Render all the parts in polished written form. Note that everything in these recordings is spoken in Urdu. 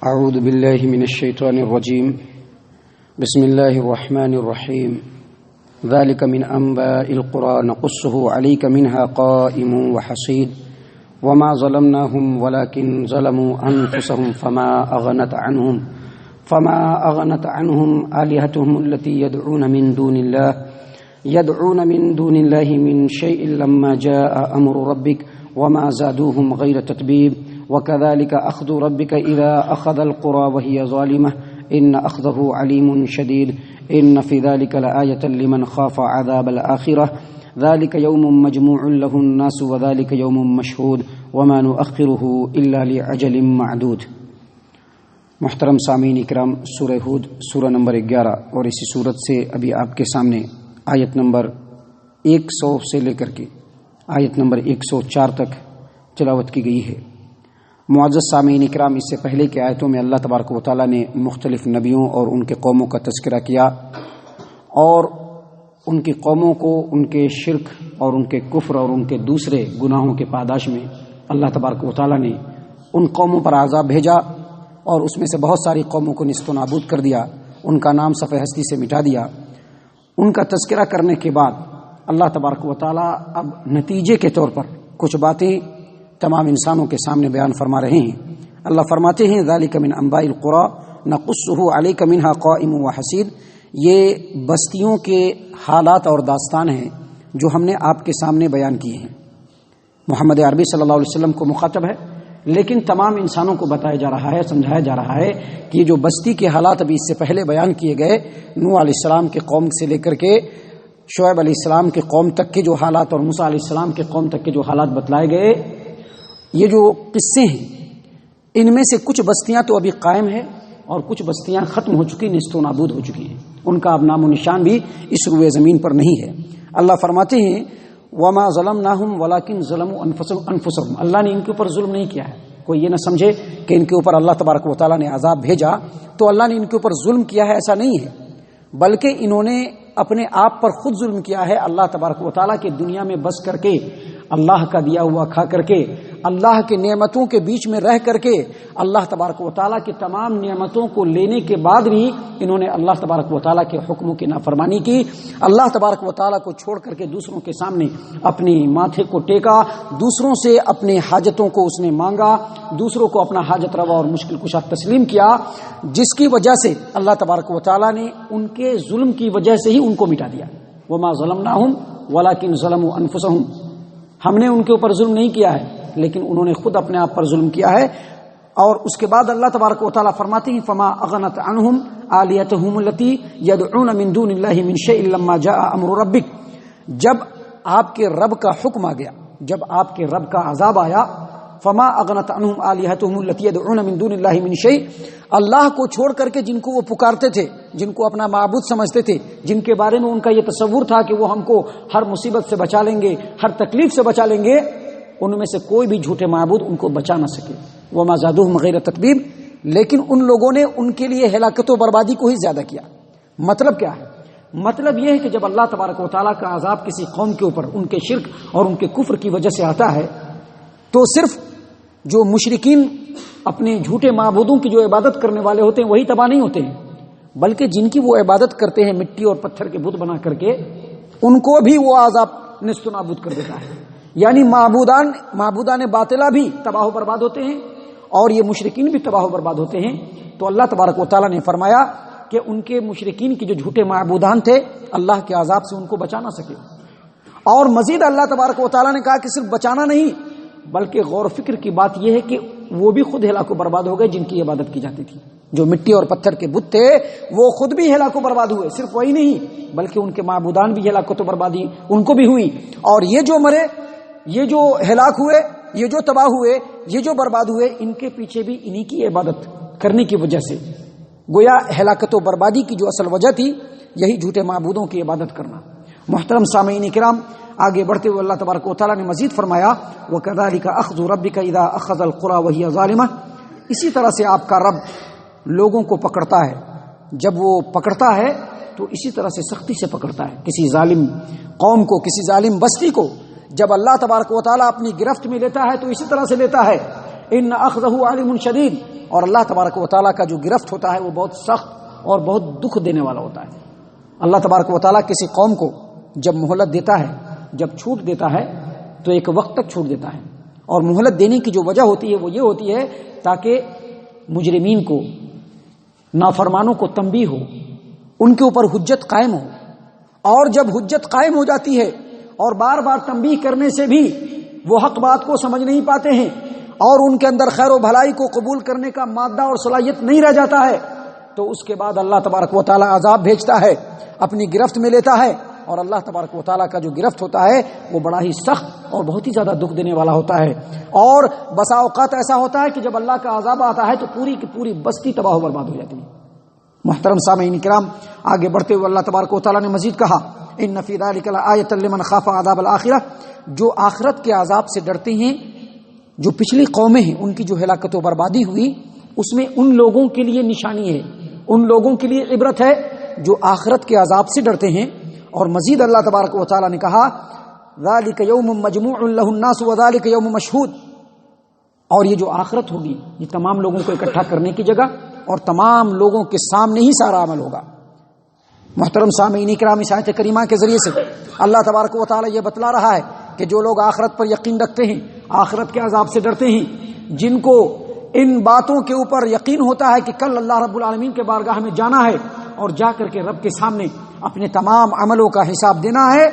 اعوذ باللہ من الشیطان الرجیم بسم اللہ الرحمن الرحیم ذلك من انباء القرى نقصه عليك منها قائم وحصيد وما ظلمناهم ولكن ظلموا انفسهم فما اغنت عنهم آلهتهم التي يدعون من دون الله من شيء لما جاء امر ربك وما زادوهم غير تتبيب وكذلك أخذ ربك إذا أخذ القرى وهي ظالمة إن أخذه عليم شديد إن في ذلك لآية لمن خاف عذاب الآخرة ذلك يوم مجموع له الناس وذلك يوم مشهود وما نؤخره إلا لعجل معدود۔ محترم سامعین اکرام، سورہ ہود سورہ نمبر 11 اور اسی سورت سے ابھی آپ کے سامنے آیت نمبر 100 سے لے کر کے آیت نمبر 104 تک تلاوت کی گئی ہے۔ معزز سامعین اکرام، اس سے پہلے کی آیتوں میں اللہ تبارک و تعالیٰ نے مختلف نبیوں اور ان کے قوموں کا تذکرہ کیا اور ان کی قوموں کو ان کے شرک اور ان کے کفر اور ان کے دوسرے گناہوں کے پاداش میں اللہ تبارک و تعالیٰ نے ان قوموں پر عذاب بھیجا اور اس میں سے بہت ساری قوموں کو نیست و نابود کر دیا، ان کا نام صفحہ ہستی سے مٹا دیا۔ ان کا تذکرہ کرنے کے بعد اللہ تبارک و تعالیٰ اب نتیجے کے طور پر کچھ باتیں تمام انسانوں کے سامنے بیان فرما رہے ہیں۔ اللہ فرماتے ہیں ذالک من انباء القرى نقصه علیک منها قائم وحصید، یہ بستیوں کے حالات اور داستان ہیں جو ہم نے آپ کے سامنے بیان کیے ہیں۔ محمد عربی صلی اللہ علیہ وسلم کو مخاطب ہے، لیکن تمام انسانوں کو بتایا جا رہا ہے، سمجھایا جا رہا ہے کہ یہ جو بستی کے حالات ابھی اس سے پہلے بیان کیے گئے، نوح علیہ السلام کے قوم سے لے کر کے شعیب علیہ السلام کے قوم تک کے جو حالات اور موسیٰ علیہ السلام کے قوم تک کے جو حالات بتلائے گئے، یہ جو قصے ہیں ان میں سے کچھ بستیاں تو ابھی قائم ہیں اور کچھ بستیاں ختم ہو چکی، نیست و نابود ہو چکی ہیں، ان کا اب نام و نشان بھی اس روئے زمین پر نہیں ہے۔ اللہ فرماتے ہیں وما ظلمناہم ولکن ظلموا انفسہم، اللہ نے ان کے اوپر ظلم نہیں کیا ہے۔ کوئی یہ نہ سمجھے کہ ان کے اوپر اللہ تبارک و تعالیٰ نے عذاب بھیجا تو اللہ نے ان کے اوپر ظلم کیا ہے، ایسا نہیں ہے، بلکہ انہوں نے اپنے آپ پر خود ظلم کیا ہے۔ اللہ تبارک و تعالیٰ کے دنیا میں بس کر کے، اللہ کا دیا ہوا کھا کر کے، اللہ کے نعمتوں کے بیچ میں رہ کر کے، اللہ تبارک و تعالیٰ کی تمام نعمتوں کو لینے کے بعد بھی انہوں نے اللہ تبارک و تعالیٰ کے حکموں کی نافرمانی کی، اللہ تبارک و تعالیٰ کو چھوڑ کر کے دوسروں کے سامنے اپنی ماتھے کو ٹیکا، دوسروں سے اپنے حاجتوں کو اس نے مانگا، دوسروں کو اپنا حاجت روا اور مشکل کشا تسلیم کیا، جس کی وجہ سے اللہ تبارک و تعالیٰ نے ان کے ظلم کی وجہ سے ہی ان کو مٹا دیا۔ وما ظلمناہم ولکن ظلموا انفسہم، ہم نے ان کے اوپر ظلم نہیں کیا ہے لیکن انہوں نے خود اپنے آپ پر ظلم کیا ہے۔ اور اس کے بعد اللہ تبارک و تعالیٰ فرماتے ہیں فما اغنت عنہم آلیتہم التی یدعون من دون اللہ من شیء لما جاء امر ربک، جب آپ کے رب کا حکم آ گیا، جب آپ کے رب کا عذاب آیا، فما اغنت عنہم آلیتہم التی یدعون من دون اللہ من شیء، اللہ کو چھوڑ کر کے جن کو وہ پکارتے تھے، جن کو اپنا معبود سمجھتے تھے، جن کے بارے میں ان کا یہ تصور تھا کہ وہ ہم کو ہر مصیبت سے بچا لیں گے، ہر تکلیف سے بچا لیں گے، ان میں سے کوئی بھی جھوٹے معبود ان کو بچا نہ سکے۔ وما زادوہم غیر تتبیب، لیکن ان لوگوں نے ان کے لیے ہلاکت و بربادی کو ہی زیادہ کیا۔ مطلب کیا ہے؟ مطلب یہ ہے کہ جب اللہ تبارک و تعالیٰ کا عذاب کسی قوم کے اوپر ان کے شرک اور ان کے کفر کی وجہ سے آتا ہے تو صرف جو مشرکین اپنے جھوٹے معبودوں کی جو عبادت کرنے والے ہوتے ہیں وہی تباہ نہیں ہوتے ہیں، بلکہ جن کی وہ عبادت کرتے ہیں مٹی اور پتھر کے بت بنا کر کے، ان کو بھی وہ عذاب نیست و نابود کر دیتا ہے۔ یعنی معبودان باطلہ بھی تباہ و برباد ہوتے ہیں اور یہ مشرکین بھی تباہ و برباد ہوتے ہیں۔ تو اللہ تبارک و تعالیٰ نے فرمایا کہ ان کے مشرکین کی جو جھوٹے معبودان تھے اللہ کے عذاب سے ان کو بچا نہ سکے، اور مزید اللہ تبارک و تعالیٰ نے کہا کہ صرف بچانا نہیں بلکہ غور و فکر کی بات یہ ہے کہ وہ بھی خود ہلاک و برباد ہو گئے جن کی عبادت کی جاتی تھی۔ جو مٹی اور پتھر کے بت تھے وہ خود بھی ہلاک و برباد ہوئے، صرف وہی نہیں بلکہ ان کے معبودان بھی ہلاک و بربادی ان کو بھی ہوئی، اور یہ جو مرے، یہ جو ہلاک ہوئے، یہ جو تباہ ہوئے، یہ جو برباد ہوئے، ان کے پیچھے بھی انہی کی عبادت کرنے کی وجہ سے، گویا ہلاکت و بربادی کی جو اصل وجہ تھی یہی جھوٹے معبودوں کی عبادت کرنا۔ محترم سامعین کرام، آگے بڑھتے ہوئے اللہ تبارک و تعالیٰ نے مزید فرمایا وَكَذَلِكَ أَخْذُ رَبِّكَ إِذَا أَخَذَ الْقُرَى وَهِيَ ظَالِمَةٌ، اسی طرح سے آپ کا رب لوگوں کو پکڑتا ہے، جب وہ پکڑتا ہے تو اسی طرح سے سختی سے پکڑتا ہے، کسی ظالم قوم کو، کسی ظالم بستی کو جب اللہ تبارک و تعالیٰ اپنی گرفت میں لیتا ہے تو اسی طرح سے لیتا ہے، ان اخذہ علیم شدید، اور اللہ تبارک و تعالیٰ کا جو گرفت ہوتا ہے وہ بہت سخت اور بہت دکھ دینے والا ہوتا ہے۔ اللہ تبارک و تعالیٰ کسی قوم کو جب مہلت دیتا ہے، جب چھوٹ دیتا ہے تو ایک وقت تک چھوٹ دیتا ہے، اور مہلت دینے کی جو وجہ ہوتی ہے وہ یہ ہوتی ہے تاکہ مجرمین کو، نافرمانوں کو تنبیہ ہو، ان کے اوپر حجت قائم ہو، اور جب حجت قائم ہو جاتی ہے اور بار بار تنبیہ کرنے سے بھی وہ حق بات کو سمجھ نہیں پاتے ہیں اور ان کے اندر خیر و بھلائی کو قبول کرنے کا مادہ اور صلاحیت نہیں رہ جاتا ہے، تو اس کے بعد اللہ تبارک و تعالیٰ عذاب بھیجتا ہے، اپنی گرفت میں لیتا ہے، اور اللہ تبارک و تعالیٰ کا جو گرفت ہوتا ہے وہ بڑا ہی سخت اور بہت ہی زیادہ دکھ دینے والا ہوتا ہے۔ اور بسا اوقات ایسا ہوتا ہے کہ جب اللہ کا عذاب آتا ہے تو پوری کی پوری بستی تباہ و برباد ہو جاتی ہے۔ محترم سامعین کرام، آگے بڑھتے ہوئے اللہ تبارک و تعالیٰ نے مزید کہا، ان فی ذلک لآیۃ لمن خاف عذاب الآخرہ، جو آخرت کے عذاب سے ڈرتے ہیں، جو پچھلی قومیں ہیں ان کی جو ہلاکت و بربادی ہوئی، اس میں ان لوگوں کے لیے نشانی ہے، ان لوگوں کے لیے عبرت ہے جو آخرت کے عذاب سے ڈرتے ہیں۔ اور مزید اللہ تبارک و تعالیٰ نے کہا، ذالک یوم مجموع لہ الناس وذالک یوم مشہود، اور یہ جو آخرت ہوگی یہ تمام لوگوں کو اکٹھا کرنے کی جگہ اور تمام لوگوں کے سامنے ہی سارا عمل ہوگا۔ محترم سامعین کرام، اس آیت کریمہ کے ذریعے سے اللہ تبارک و تعالیٰ یہ بتلا رہا ہے کہ جو لوگ آخرت پر یقین رکھتے ہیں، آخرت کے عذاب سے ڈرتے ہیں، جن کو ان باتوں کے اوپر یقین ہوتا ہے کہ کل اللہ رب العالمین کے بارگاہ میں جانا ہے اور جا کر کے رب کے سامنے اپنے تمام عملوں کا حساب دینا ہے،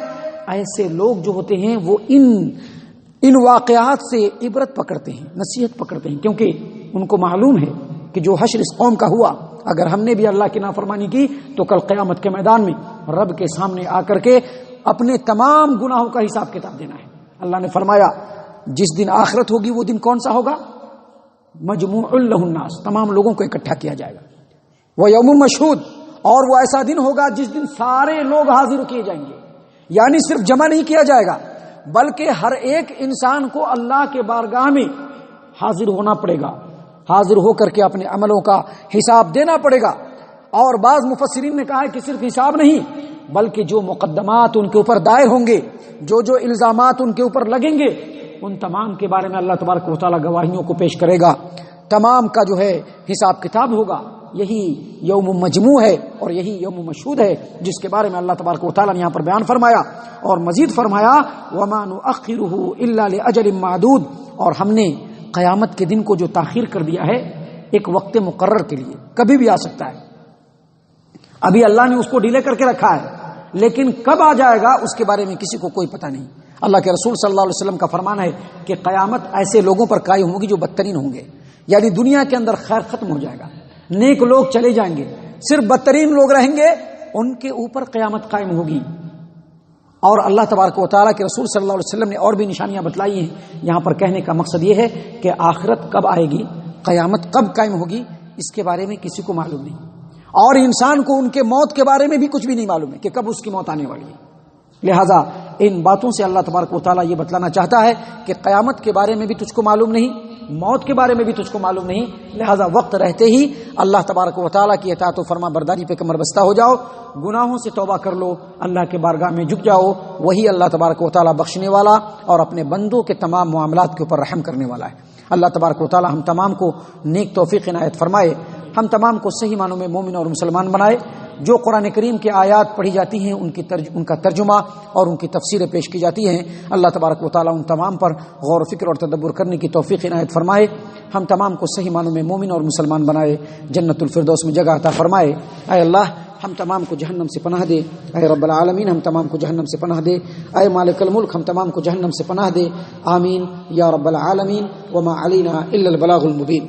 ایسے لوگ جو ہوتے ہیں وہ ان واقعات سے عبرت پکڑتے ہیں، نصیحت پکڑتے ہیں، کیونکہ ان کو معلوم ہے کہ جو حشر اس قوم کا ہوا، اگر ہم نے بھی اللہ کی نافرمانی کی تو کل قیامت کے میدان میں رب کے سامنے آ کر کے اپنے تمام گناہوں کا حساب کتاب دینا ہے۔ اللہ نے فرمایا جس دن آخرت ہوگی وہ دن کون سا ہوگا؟ مجموع لہ الناس، تمام لوگوں کو اکٹھا کیا جائے گا۔ وہ یوم مشہود، اور وہ ایسا دن ہوگا جس دن سارے لوگ حاضر کیے جائیں گے، یعنی صرف جمع نہیں کیا جائے گا بلکہ ہر ایک انسان کو اللہ کے بارگاہ میں حاضر ہونا پڑے گا، حاضر ہو کر کے اپنے عملوں کا حساب دینا پڑے گا۔ اور بعض مفسرین نے کہا ہے کہ صرف حساب نہیں بلکہ جو مقدمات ان کے اوپر دائر ہوں گے، جو الزامات ان کے اوپر لگیں گے، ان تمام کے بارے میں اللہ تبارک و تعالیٰ گواہیوں کو پیش کرے گا، تمام کا جو ہے حساب کتاب ہوگا۔ یہی یوم مجموع ہے اور یہی یوم مشہود ہے جس کے بارے میں اللہ تبارک و تعالیٰ نے یہاں پر بیان فرمایا، اور مزید فرمایا وَمَا نُؤَخِّرُهُ إِلَّا لِأَجَلٍ مَّعْدُودٍ، اور ہم نے قیامت کے دن کو جو تاخیر کر دیا ہے ایک وقت مقرر کے لیے، کبھی بھی آ سکتا ہے، ابھی اللہ نے اس کو ڈیلے کر کے رکھا ہے، لیکن کب آ جائے گا اس کے بارے میں کسی کو کوئی پتہ نہیں۔ اللہ کے رسول صلی اللہ علیہ وسلم کا فرمان ہے کہ قیامت ایسے لوگوں پر قائم ہوگی جو بدترین ہوں گے، یعنی دنیا کے اندر خیر ختم ہو جائے گا، نیک لوگ چلے جائیں گے، صرف بدترین لوگ رہیں گے، ان کے اوپر قیامت قائم ہوگی۔ اور اللہ تبارک و تعالیٰ کے رسول صلی اللہ علیہ وسلم نے اور بھی نشانیاں بتلائی ہیں۔ یہاں پر کہنے کا مقصد یہ ہے کہ آخرت کب آئے گی، قیامت کب قائم ہوگی، اس کے بارے میں کسی کو معلوم نہیں، اور انسان کو ان کے موت کے بارے میں بھی کچھ بھی نہیں معلوم ہے کہ کب اس کی موت آنے والی ہے۔ لہٰذا ان باتوں سے اللہ تبارک و تعالیٰ یہ بتلانا چاہتا ہے کہ قیامت کے بارے میں بھی تجھ کو معلوم نہیں، موت کے بارے میں بھی تجھ کو معلوم نہیں، لہٰذا وقت رہتے ہی اللہ تبارک و تعالیٰ کی اطاعت و فرما برداری پہ کمر بستہ ہو جاؤ، گناہوں سے توبہ کر لو، اللہ کے بارگاہ میں جھک جاؤ، وہی اللہ تبارک و تعالیٰ بخشنے والا اور اپنے بندوں کے تمام معاملات کے اوپر رحم کرنے والا ہے۔ اللہ تبارک و تعالیٰ ہم تمام کو نیک توفیق عنایت فرمائے، ہم تمام کو صحیح معنوں میں مومن اور مسلمان بنائے۔ جو قرآن کریم کی آیات پڑھی جاتی ہیں ان کا ترجمہ اور ان کی تفسیریں پیش کی جاتی ہیں، اللہ تبارک و تعالیٰ ان تمام پر غور و فکر اور تدبر کرنے کی توفیق عنایت فرمائے، ہم تمام کو صحیح معنوں میں مومن اور مسلمان بنائے، جنت الفردوس میں جگہ عطا فرمائے۔ اے اللہ ہم تمام کو جہنم سے پناہ دے، اے رب العالمین ہم تمام کو جہنم سے پناہ دے، اے مالک الملک ہم تمام کو جہنم سے پناہ دے، آمین یا رب العالمین، وما علینا الا البلاغ المبین۔